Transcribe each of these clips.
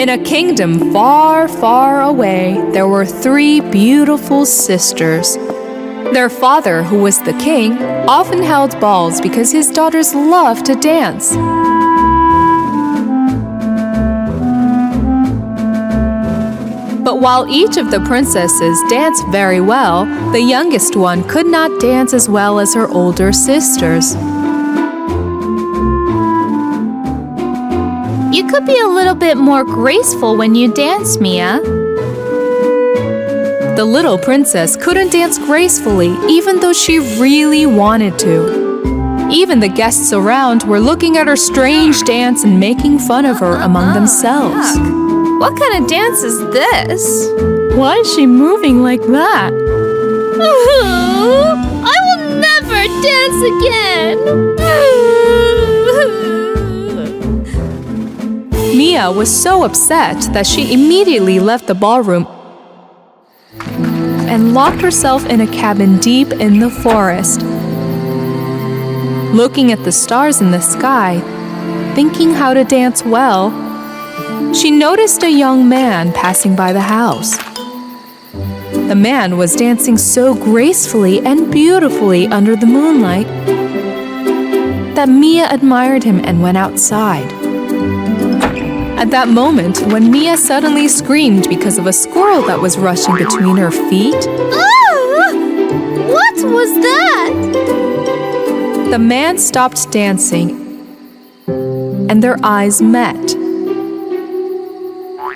In a kingdom far, far away, there were 3 beautiful sisters. Their father, who was the king, often held balls because his daughters loved to dance. But while each of the princesses danced very well, the youngest one could not dance as well as her older sisters. You could be a little bit more graceful when you dance, Mia. The little princess couldn't dance gracefully, even though she really wanted to. Even the guests around were looking at her strange dance and making fun of her among themselves. Yuck. What kind of dance is this? Why is she moving like that? I will never dance again. Mia was so upset that she immediately left the ballroom and locked herself in a cabin deep in the forest. Looking at the stars in the sky, thinking how to dance well, she noticed a young man passing by the house. The man was dancing so gracefully and beautifully under the moonlight that Mia admired him and went outside. At that moment, when Mia suddenly screamed because of a squirrel that was rushing between her feet, Ah! What was that? the man stopped dancing and their eyes met.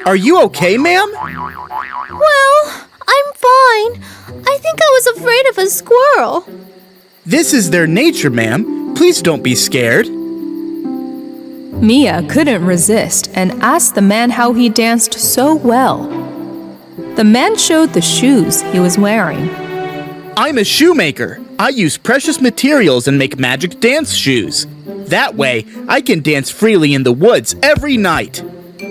Are you okay, ma'am? Well, I'm fine. I think I was afraid of a squirrel. This is their nature, ma'am. Please don't be scared. Mia couldn't resist and asked the man how he danced so well. The man showed the shoes he was wearing. I'm a shoemaker. I use precious materials and make magic dance shoes. That way, I can dance freely in the woods every night.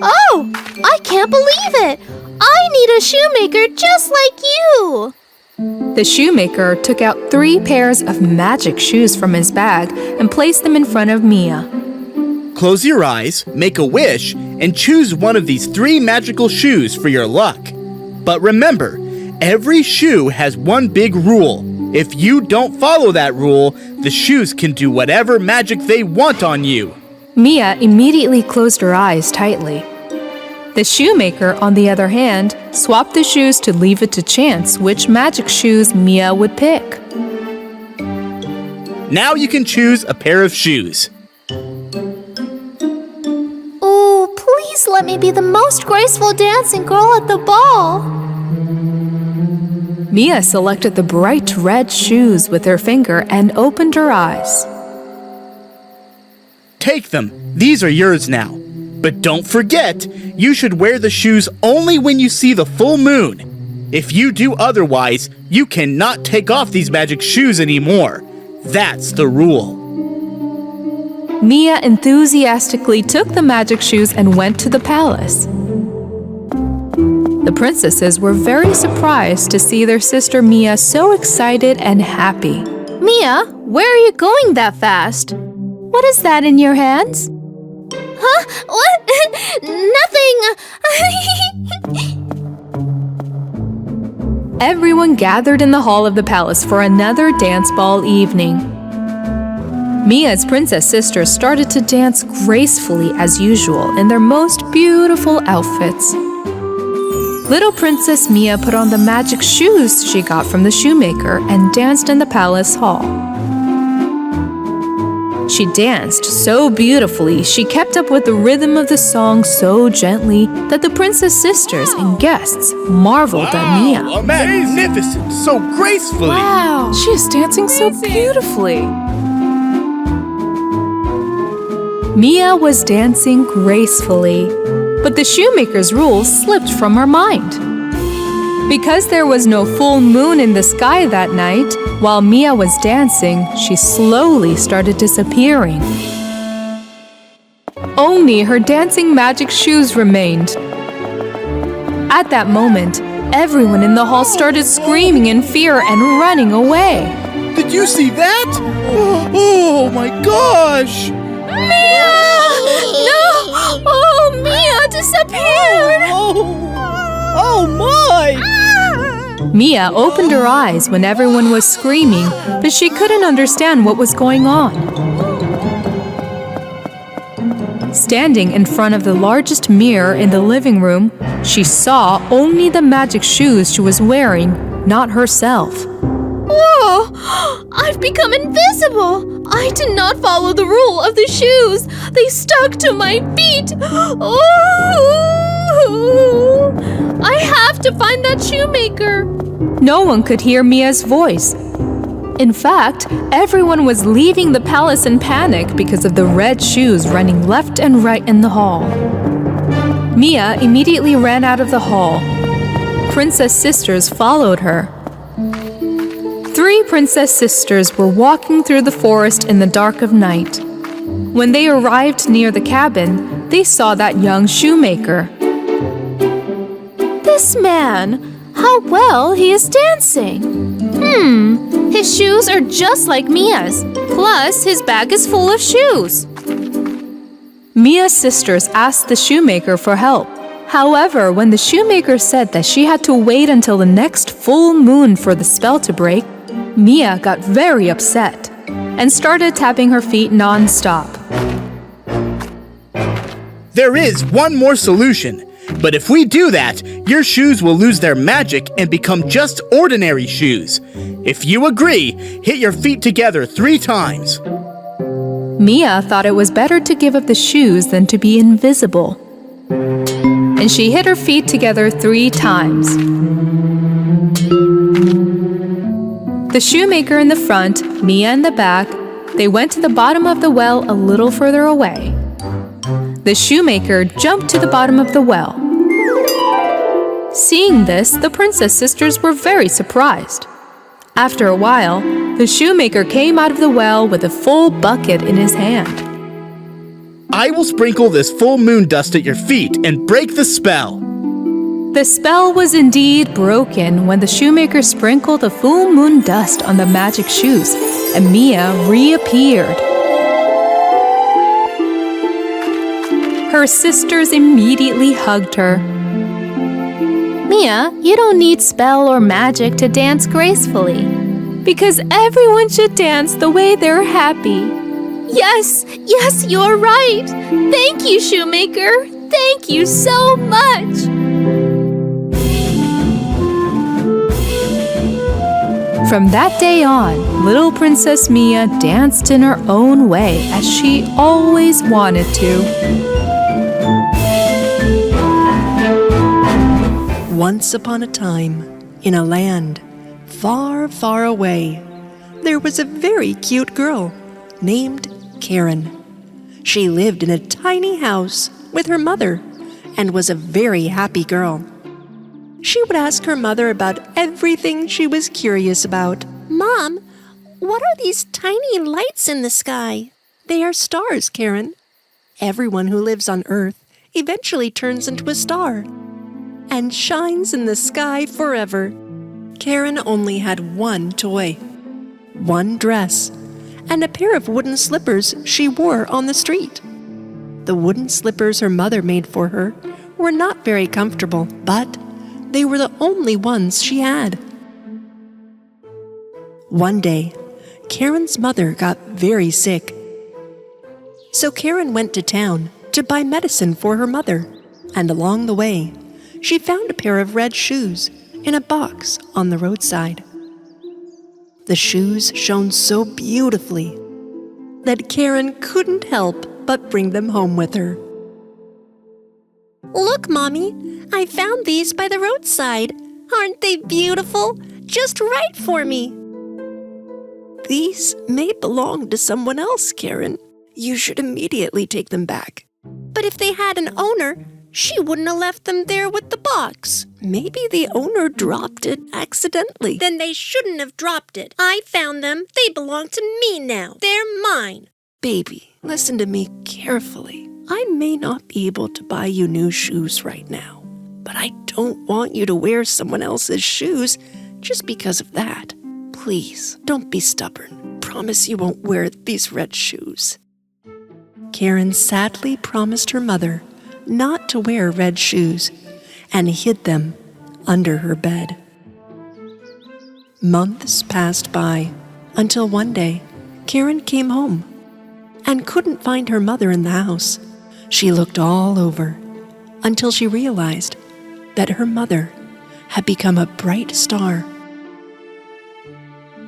Oh, I can't believe it. I need a shoemaker just like you. The shoemaker took out 3 pairs of magic shoes from his bag and placed them in front of Mia. Close your eyes, make a wish, and choose one of these 3 magical shoes for your luck. But remember, every shoe has one big rule. If you don't follow that rule, the shoes can do whatever magic they want on you. Mia immediately closed her eyes tightly. The shoemaker, on the other hand, swapped the shoes to leave it to chance which magic shoes Mia would pick. Now you can choose a pair of shoes. Oh, please let me be the most graceful dancing girl at the ball. Mia selected the bright red shoes with her finger and opened her eyes. Take them. These are yours now. But don't forget, you should wear the shoes only when you see the full moon. If you do otherwise, you cannot take off these magic shoes anymore. That's the rule. Mia enthusiastically took the magic shoes and went to the palace. The princesses were very surprised to see their sister Mia so excited and happy. Mia, where are you going that fast? What is that in your hands? Huh? What? Nothing. Everyone gathered in the hall of the palace for another dance ball evening. Mia's princess sisters started to dance gracefully as usual in their most beautiful outfits. Little Princess Mia put on the magic shoes she got from the shoemaker and danced in the palace hall. She danced so beautifully, she kept up with the rhythm of the song so gently that the princess sisters and guests marveled at Mia. Magnificent, so gracefully. Wow, she is dancing so beautifully. Mia was dancing gracefully, but the shoemaker's rules slipped from her mind. Because there was no full moon in the sky that night, while Mia was dancing, she slowly started disappearing. Only her dancing magic shoes remained. At that moment, everyone in the hall started screaming in fear and running away. Did you see that? Oh my gosh! Mia! No! Oh, Mia disappeared! Mia opened her eyes when everyone was screaming, but she couldn't understand what was going on. Standing in front of the largest mirror in the living room, she saw only the magic shoes she was wearing, not herself. Whoa! I've become invisible! I did not follow the rule of the shoes! They stuck to my feet! Oh! I have to find that shoemaker! No one could hear Mia's voice. In fact, everyone was leaving the palace in panic because of the red shoes running left and right in the hall. Mia immediately ran out of the hall. Princess sisters followed her. 3 princess sisters were walking through the forest in the dark of night. When they arrived near the cabin, they saw that young shoemaker. This man! How well he is dancing! His shoes are just like Mia's. Plus, his bag is full of shoes. Mia's sisters asked the shoemaker for help. However, when the shoemaker said that she had to wait until the next full moon for the spell to break, Mia got very upset and started tapping her feet non-stop. There is one more solution. But if we do that, your shoes will lose their magic and become just ordinary shoes. If you agree, hit your feet together 3 times. Mia thought it was better to give up the shoes than to be invisible. And she hit her feet together 3 times. The shoemaker in the front, Mia in the back, they went to the bottom of the well a little further away. The shoemaker jumped to the bottom of the well. Seeing this, the princess sisters were very surprised. After a while, the shoemaker came out of the well with a full bucket in his hand. I will sprinkle this full moon dust at your feet and break the spell. The spell was indeed broken when the shoemaker sprinkled the full moon dust on the magic shoes, and Mia reappeared. Her sisters immediately hugged her. Mia, you don't need spell or magic to dance gracefully. Because everyone should dance the way they're happy. Yes, you're right. Thank you, shoemaker. Thank you so much. From that day on, little Princess Mia danced in her own way as she always wanted to. Once upon a time, in a land far, far away, there was a very cute girl named Karen. She lived in a tiny house with her mother and was a very happy girl. She would ask her mother about everything she was curious about. Mom, what are these tiny lights in the sky? They are stars, Karen. Everyone who lives on Earth eventually turns into a star and shines in the sky forever. Karen only had one toy, one dress, and a pair of wooden slippers she wore on the street. The wooden slippers her mother made for her were not very comfortable, but they were the only ones she had. One day, Karen's mother got very sick. So Karen went to town to buy medicine for her mother, and along the way, she found a pair of red shoes in a box on the roadside. The shoes shone so beautifully that Karen couldn't help but bring them home with her. Look, Mommy, I found these by the roadside. Aren't they beautiful? Just right for me. These may belong to someone else, Karen. You should immediately take them back. But if they had an owner, she wouldn't have left them there with the box. Maybe the owner dropped it accidentally. Then they shouldn't have dropped it. I found them. They belong to me now. They're mine. Baby, listen to me carefully. I may not be able to buy you new shoes right now, but I don't want you to wear someone else's shoes just because of that. Please, don't be stubborn. Promise you won't wear these red shoes. Karen sadly promised her mother not to wear red shoes and hid them under her bed. Months passed by until one day, Karen came home and couldn't find her mother in the house. She looked all over until she realized that her mother had become a bright star.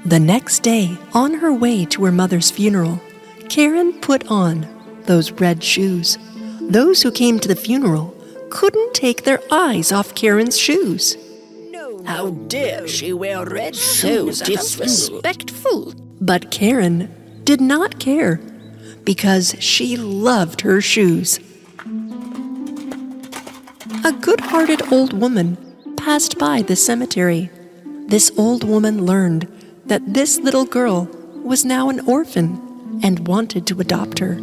The next day, on her way to her mother's funeral, Karen put on those red shoes. Those who came to the funeral couldn't take their eyes off Karen's shoes. How dare she wear red shoes? Disrespectful. But Karen did not care because she loved her shoes. A good-hearted old woman passed by the cemetery. This old woman learned that this little girl was now an orphan and wanted to adopt her.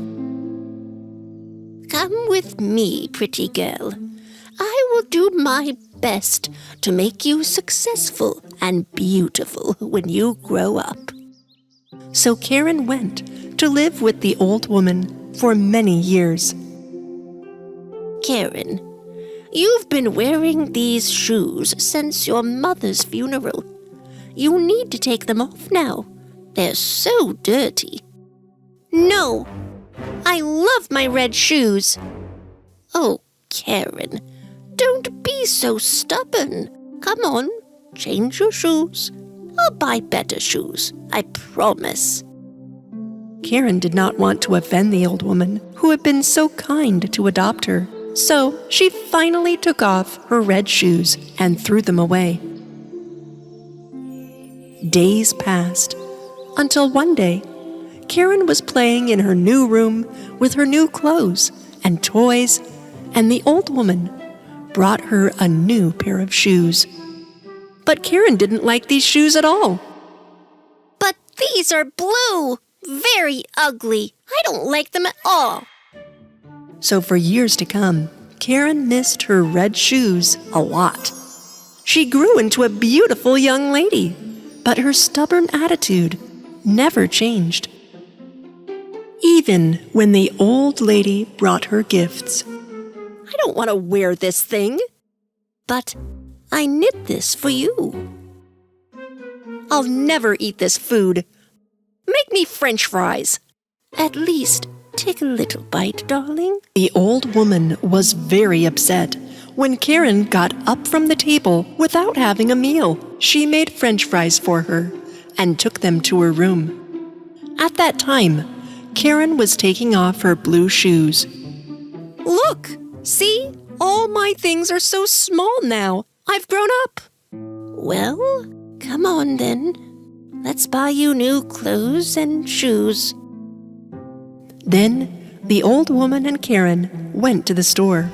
Come with me, pretty girl. I will do my best to make you successful and beautiful when you grow up. So Karen went to live with the old woman for many years. Karen, you've been wearing these shoes since your mother's funeral. You need to take them off now. They're so dirty. No, I love my red shoes. Oh, Karen, don't be so stubborn. Come on, change your shoes. I'll buy better shoes, I promise. Karen did not want to offend the old woman who had been so kind to adopt her. So she finally took off her red shoes and threw them away. Days passed until one day, Karen was playing in her new room with her new clothes and toys, and the old woman brought her a new pair of shoes. But Karen didn't like these shoes at all. But these are blue. Very ugly. I don't like them at all. So for years to come, Karen missed her red shoes a lot. She grew into a beautiful young lady, but her stubborn attitude never changed. Even when the old lady brought her gifts. I don't want to wear this thing, but I knit this for you. I'll never eat this food. Make me French fries. At least take a little bite, darling. The old woman was very upset when Karen got up from the table without having a meal. She made French fries for her and took them to her room. At that time, Karen was taking off her blue shoes. Look! See? All my things are so small now. I've grown up. Well, come on then. Let's buy you new clothes and shoes. Then the old woman and Karen went to the store.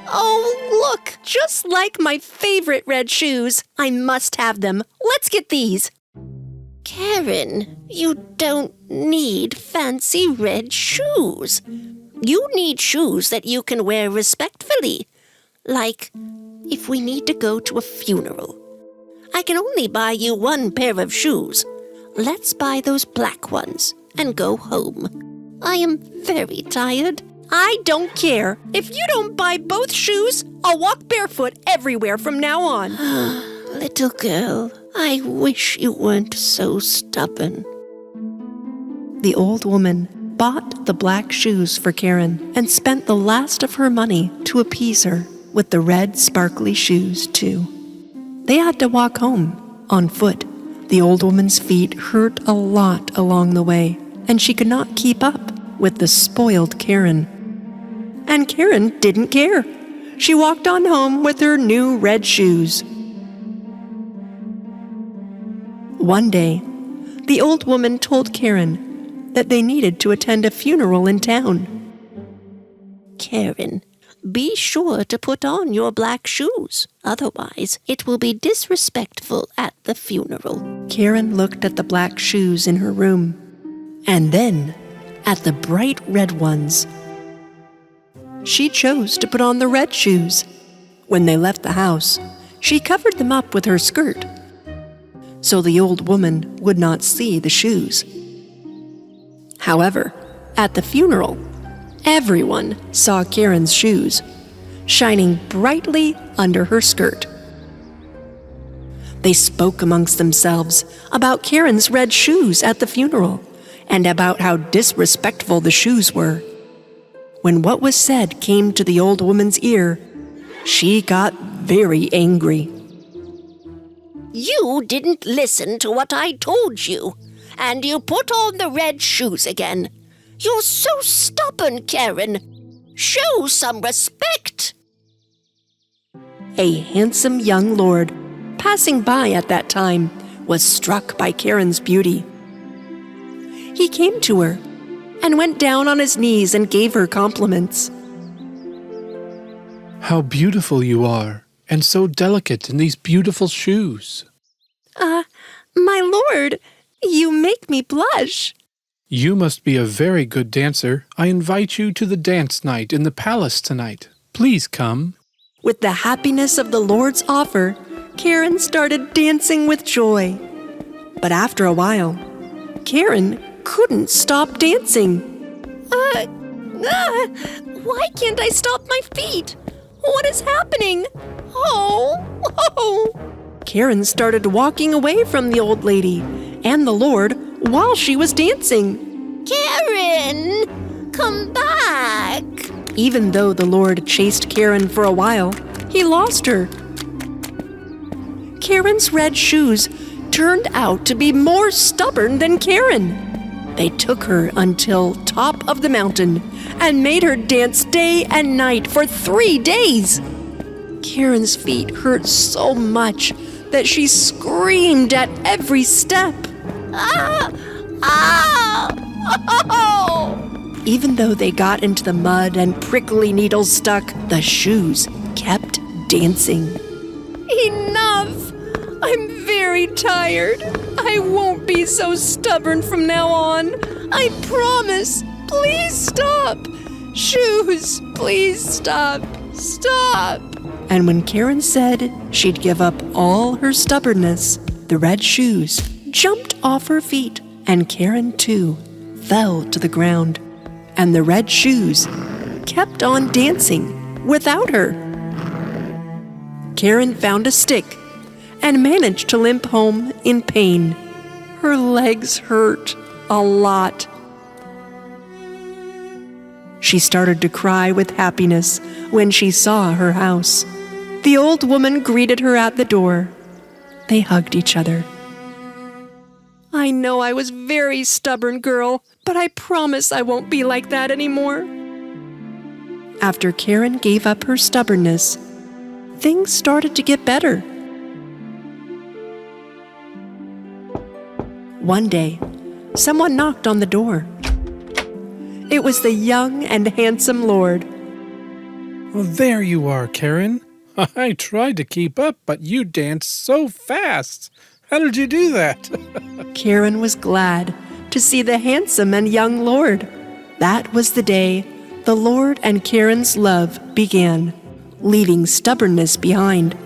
Oh, look! Just like my favorite red shoes. I must have them. Let's get these. Karen, you don't need fancy red shoes. You need shoes that you can wear respectfully. Like, if we need to go to a funeral. I can only buy you one pair of shoes. Let's buy those black ones and go home. I am very tired. I don't care. If you don't buy both shoes, I'll walk barefoot everywhere from now on. Little girl, I wish you weren't so stubborn. The old woman bought the black shoes for Karen and spent the last of her money to appease her with the red sparkly shoes, too. They had to walk home on foot. The old woman's feet hurt a lot along the way, and she could not keep up with the spoiled Karen. And Karen didn't care. She walked on home with her new red shoes. One day, the old woman told Karen that they needed to attend a funeral in town. Karen, be sure to put on your black shoes. Otherwise, it will be disrespectful at the funeral. Karen looked at the black shoes in her room, and then at the bright red ones. She chose to put on the red shoes. When they left the house, she covered them up with her skirt, so the old woman would not see the shoes. However, at the funeral, everyone saw Karen's shoes, shining brightly under her skirt. They spoke amongst themselves about Karen's red shoes at the funeral and about how disrespectful the shoes were. When what was said came to the old woman's ear, she got very angry. You didn't listen to what I told you, and you put on the red shoes again. You're so stubborn, Karen. Show some respect. A handsome young lord passing by at that time was struck by Karen's beauty. He came to her and went down on his knees and gave her compliments. How beautiful you are, and so delicate in these beautiful shoes. My lord, you make me blush. You must be a very good dancer. I invite you to the dance night in the palace tonight. Please come. With the happiness of the Lord's offer, Karen started dancing with joy. But after a while, Karen couldn't stop dancing. Why can't I stop my feet? What is happening? Oh! Karen started walking away from the old lady and the Lord while she was dancing. Karen, come back. Even though the Lord chased Karen for a while, he lost her. Karen's red shoes turned out to be more stubborn than Karen. They took her until top of the mountain and made her dance day and night for 3 days. Karen's feet hurt so much that she screamed at every step. Even though they got into the mud and prickly needles stuck, the shoes kept dancing. Enough! I'm very tired. I won't be so stubborn from now on. I promise. Please stop. Shoes, please stop. Stop. And when Karen said she'd give up all her stubbornness, the red shoes jumped off her feet, and Karen, too, fell to the ground. And the red shoes kept on dancing without her. Karen found a stick and managed to limp home in pain. Her legs hurt a lot. She started to cry with happiness when she saw her house. The old woman greeted her at the door. They hugged each other. I know I was very stubborn, girl, but I promise I won't be like that anymore. After Karen gave up her stubbornness, things started to get better. One day, someone knocked on the door. It was the young and handsome Lord. Well, there you are, Karen. I tried to keep up, but you danced so fast. How did you do that? Karen was glad to see the handsome and young Lord. That was the day the Lord and Karen's love began, leaving stubbornness behind.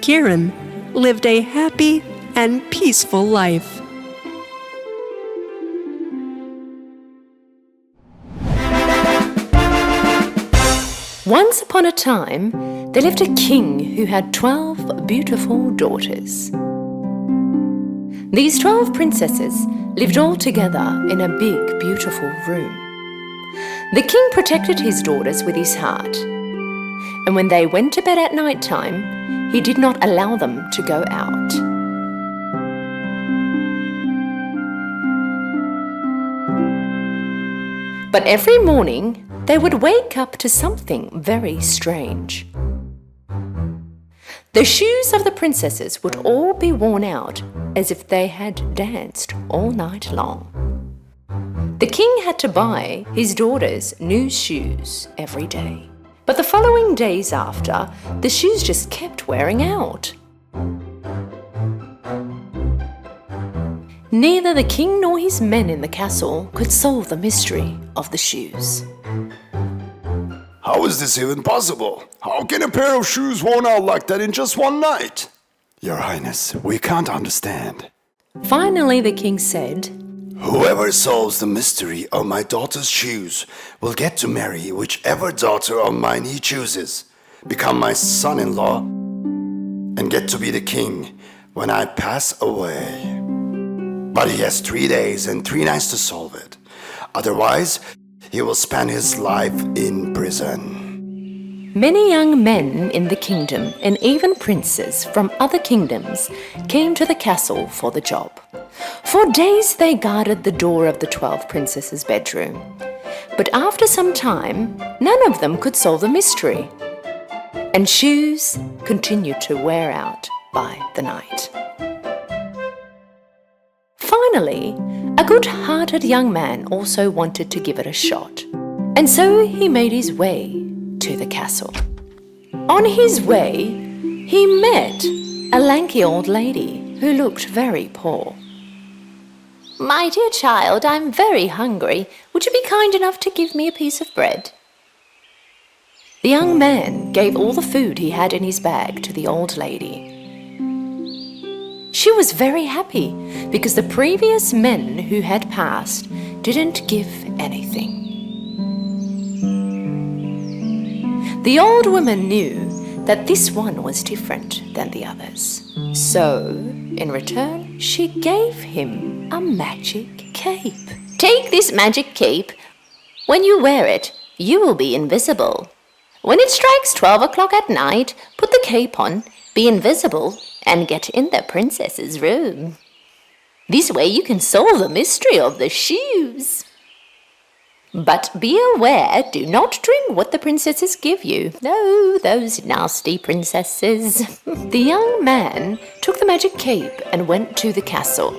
Karen lived a happy and peaceful life. Once upon a time, there lived a king who had 12 beautiful daughters. These 12 princesses lived all together in a big, beautiful room. The king protected his daughters with his heart, and when they went to bed at night time, he did not allow them to go out. But every morning, they would wake up to something very strange. The shoes of the princesses would all be worn out as if they had danced all night long. The king had to buy his daughters new shoes every day. But the following days after, the shoes just kept wearing out. Neither the king nor his men in the castle could solve the mystery of the shoes. How is this even possible? How can a pair of shoes worn out like that in just one night? Your Highness, we can't understand. Finally, the king said, Whoever solves the mystery of my daughter's shoes will get to marry whichever daughter of mine he chooses, become my son-in-law, and get to be the king when I pass away. But he has 3 days and 3 nights to solve it. Otherwise, he will spend his life in prison. Many young men in the kingdom and even princes from other kingdoms came to the castle for the job. For days they guarded the door of the 12 princesses' bedroom. But after some time, none of them could solve the mystery. And shoes continued to wear out by the night. Finally, a good-hearted young man also wanted to give it a shot. And so he made his way to the castle. On his way, he met a lanky old lady who looked very poor. "My dear child, I'm very hungry. Would you be kind enough to give me a piece of bread?" The young man gave all the food he had in his bag to the old lady. She was very happy because the previous men who had passed didn't give anything. The old woman knew that this one was different than the others. So, in return, she gave him a magic cape. "Take this magic cape. When you wear it, you will be invisible. When it strikes 12 o'clock at night, put the cape on, be invisible, and get in the princess's room. This way you can solve the mystery of the shoes. But be aware, do not drink what the princesses give you. No, those nasty princesses." The young man took the magic cape and went to the castle.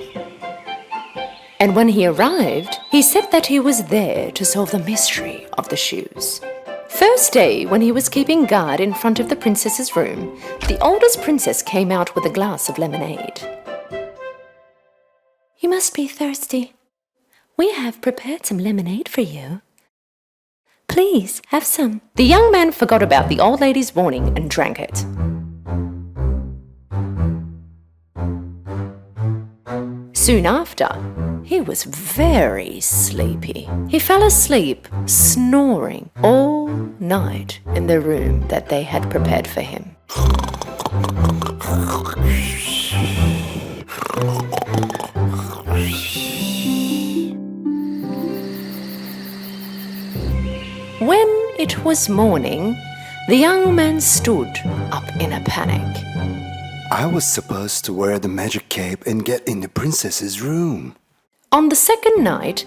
And when he arrived, he said that he was there to solve the mystery of the shoes. First day, when he was keeping guard in front of the princess's room, the oldest princess came out with a glass of lemonade. "You must be thirsty. We have prepared some lemonade for you. Please, have some." The young man forgot about the old lady's warning and drank it. Soon after, he was very sleepy. He fell asleep, snoring all night in the room that they had prepared for him. When it was morning, the young man stood up in a panic. I was supposed to wear the magic cape and get in the princess's room. On the second night,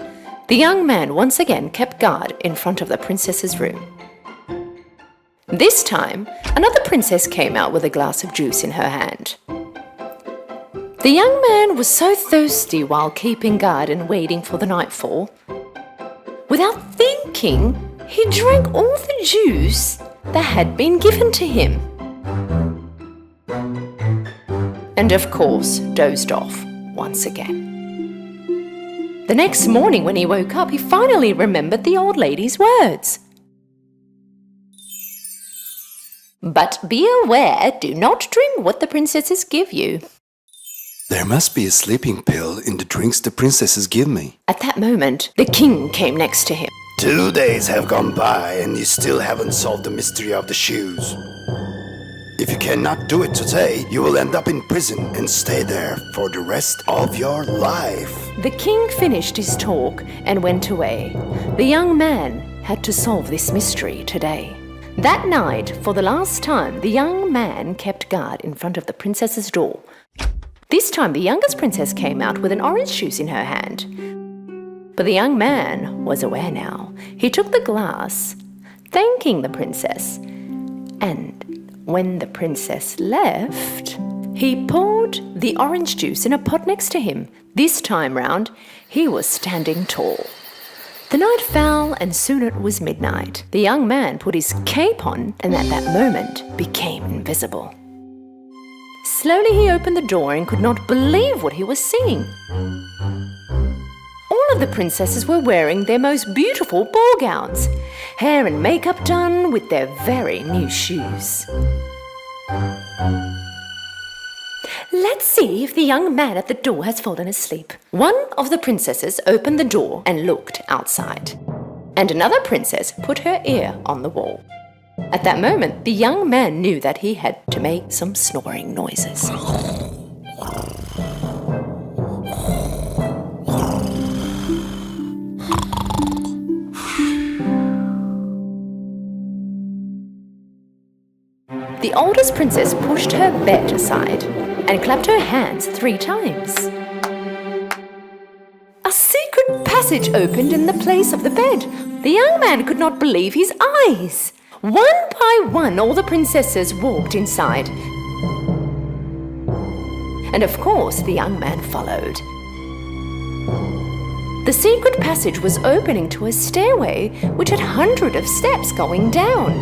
the young man once again kept guard in front of the princess's room. This time, another princess came out with a glass of juice in her hand. The young man was so thirsty while keeping guard and waiting for the nightfall. Without thinking, he drank all the juice that had been given to him. And of course, dozed off once again. The next morning when he woke up, he finally remembered the old lady's words. "But be aware, do not drink what the princesses give you." There must be a sleeping pill in the drinks the princesses give me. At that moment, the king came next to him. 2 days have gone by and you still haven't solved the mystery of the shoes. If you cannot do it today, you will end up in prison and stay there for the rest of your life. The king finished his talk and went away. The young man had to solve this mystery today. That night, for the last time, the young man kept guard in front of the princess's door. This time, the youngest princess came out with an orange juice in her hand. But the young man was aware now. He took the glass, thanking the princess, and when the princess left, he poured the orange juice in a pot next to him. This time round, he was standing tall. The night fell and soon it was midnight. The young man put his cape on and at that moment became invisible. Slowly he opened the door and could not believe what he was seeing. All of the princesses were wearing their most beautiful ball gowns, hair and makeup done with their very new shoes. Let's see if the young man at the door has fallen asleep. One of the princesses opened the door and looked outside, and another princess put her ear on the wall. At that moment, the young man knew that he had to make some snoring noises. The oldest princess pushed her bed aside and clapped her hands 3 times. A secret passage opened in the place of the bed. The young man could not believe his eyes. One by one, all the princesses walked inside. And of course, the young man followed. The secret passage was opening to a stairway which had hundreds of steps going down.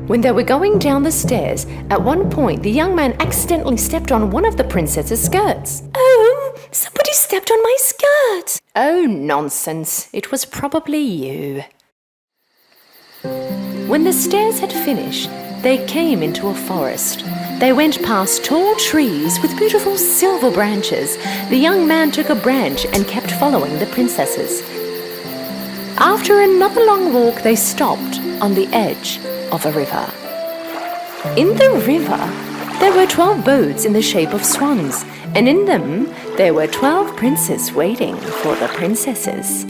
When they were going down the stairs, at one point the young man accidentally stepped on one of the princess's skirts. Oh, somebody stepped on my skirt! Oh, nonsense. It was probably you. When the stairs had finished, they came into a forest. They went past tall trees with beautiful silver branches. The young man took a branch and kept following the princesses. After another long walk, they stopped on the edge of a river. In the river, there were 12 boats in the shape of swans, and in them there were 12 princes waiting for the princesses.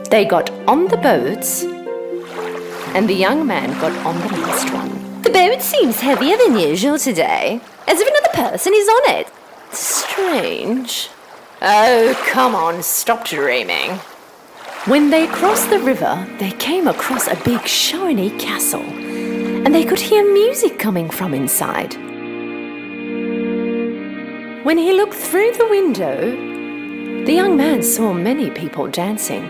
They got on the boats, and the young man got on the last one. The boat seems heavier than usual today, as if another person is on it. Strange. Oh, come on, stop dreaming. When they crossed the river, they came across a big shiny castle, and they could hear music coming from inside. When he looked through the window, the young man saw many people dancing.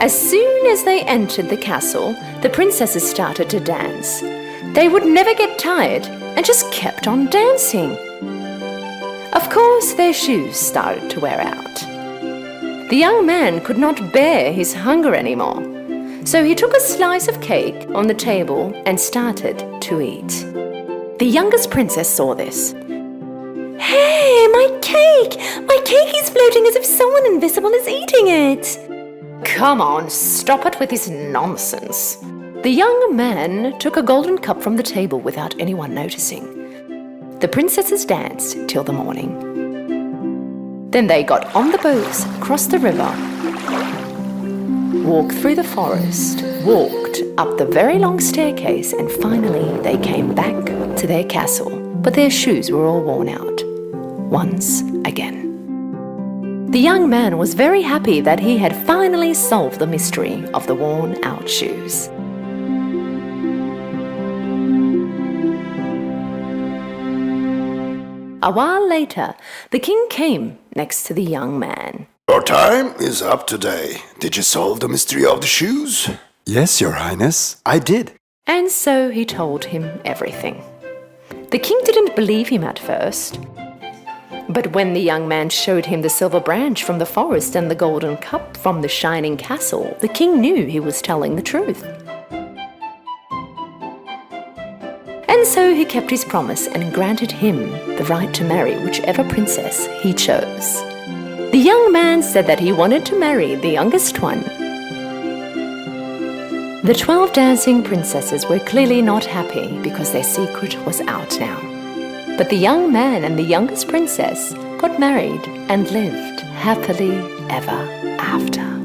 As soon as they entered the castle, the princesses started to dance. They would never get tired and just kept on dancing. Of course, their shoes started to wear out. The young man could not bear his hunger anymore, so he took a slice of cake on the table and started to eat. The youngest princess saw this. Hey, my cake! My cake is floating as if someone invisible is eating it! Come on, stop it with this nonsense. The young man took a golden cup from the table without anyone noticing. The princesses danced till the morning. Then they got on the boats, crossed the river, walked through the forest, walked up the very long staircase, and finally they came back to their castle. But their shoes were all worn out, once again. The young man was very happy that he had finally solved the mystery of the worn-out shoes. A while later, the king came next to the young man. Your time is up today. Did you solve the mystery of the shoes? Yes, Your Highness, I did. And so he told him everything. The king didn't believe him at first. But when the young man showed him the silver branch from the forest and the golden cup from the shining castle, the king knew he was telling the truth. And so he kept his promise and granted him the right to marry whichever princess he chose. The young man said that he wanted to marry the youngest one. The 12 dancing princesses were clearly not happy because their secret was out now. But the young man and the youngest princess got married and lived happily ever after.